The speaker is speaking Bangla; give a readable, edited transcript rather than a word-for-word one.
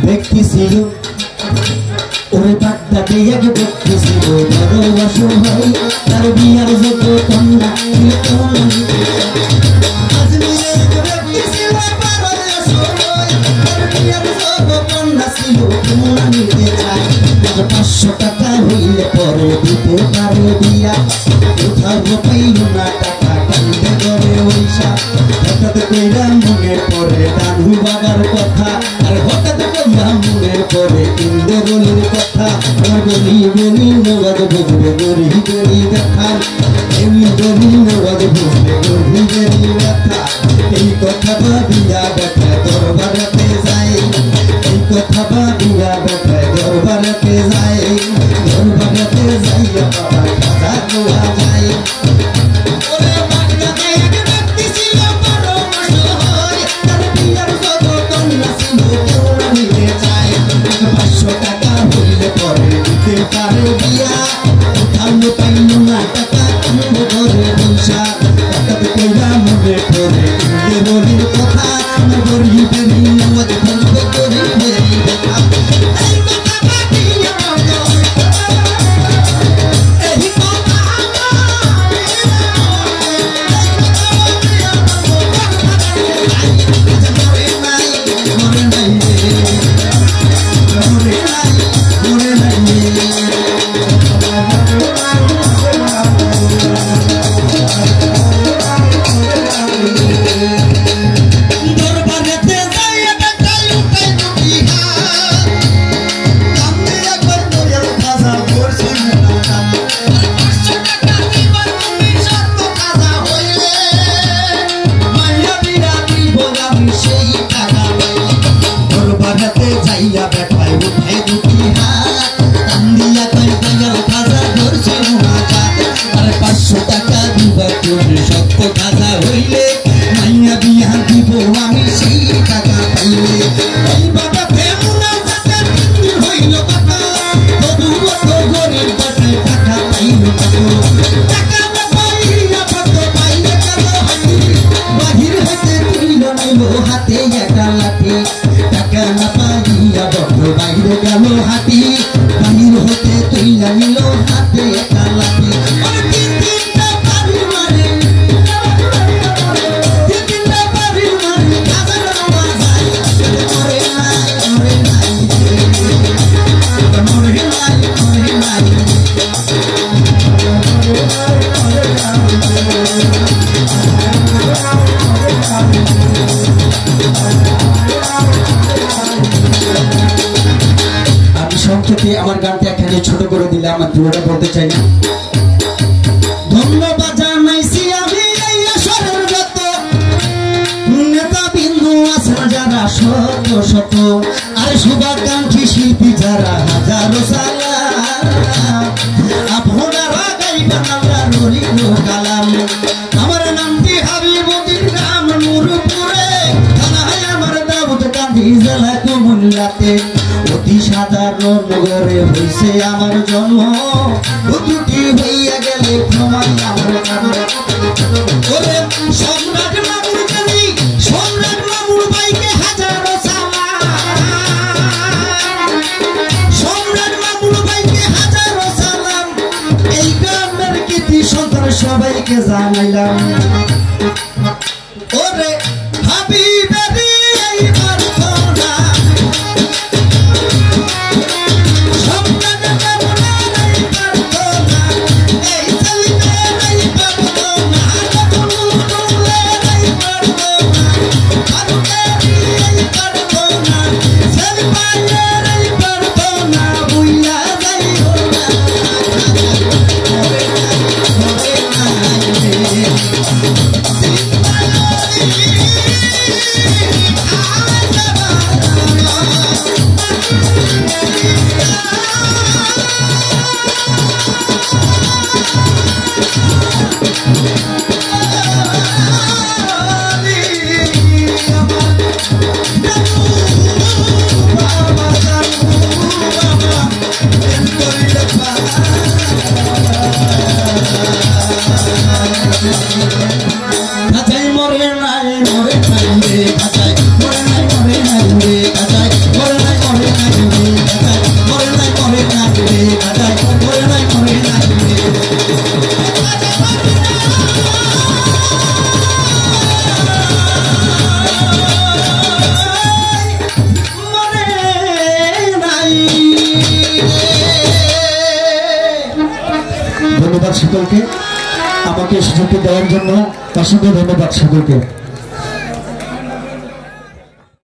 ব্যক্তি ছিল ওরে বাগদাদে এক ব্যক্তি ছিল বড় অসহায় তার বিয়ার যত কন্যা পাঁচশো টাকা হইলে পরে দিতে পারে বিয়া কোথাও পাইল না টাকা কান্দে করে ওইসা হঠাৎ কইরা মনে পড়ে ডানু বাবার কথা আর হঠাৎ কইরা মনে পড়ে ইন্দ্রগলির কথা আমার গলি গলি নবাদ বুঝবে গরি গরি ব্যথা এই গলি নবাদ বুঝবে গরি গরি ব্যথা এই কথা ভাবিয়া ব্যথা দরবারেতে যায় এই কথা ভাবিয়া ব্যথা দরবারেতে যায় দরবারেতে যাইয়া বাবা কথা কোয়া যায় আমার গানটা এখানে ছোট করে দিলে আমার পুরোটা বলতে চাই না ধন্যবাদ জানাইছি আমি এই আসরের যত নেতা বিন্দু আছেন যারা শত শত আর শুভাকাঙ্ক্ষী শিল্পী যারা হাজারো সালা আপনারা গাইবেন আল্লাহর ওলি কালাম আমার নামটি হাবিবুদ্দিন রাম নূর রাতে অতি সাধারণ ঘরে হইছে আমার জন্ম দুটি হইয়া গেলে ক্ষমাই আমার ওরে সম্রাট মামুর কালি সম্রাট মামুর ভাইকে হাজারো সালাম সম্রাট মামুর ভাইকে হাজারো সালাম এই গ্রামের কৃতি সন্তান সবাইকে জানাইলাম ওরে হাবিবেরি এইবার তোরা সম্রাট মামুর এইবার তোরা এই চলিতে এইবার তোরা হাজারো এইবার তোরা হারুকেরি এইবার তোরা সেলপাইয়ের এইবার তোরা বুইয়া যাইও না ধন্যবাদ সকলকে আমাকে সুযোগ দেওয়ার জন্য অসংখ্য ধন্যবাদ সকলকে।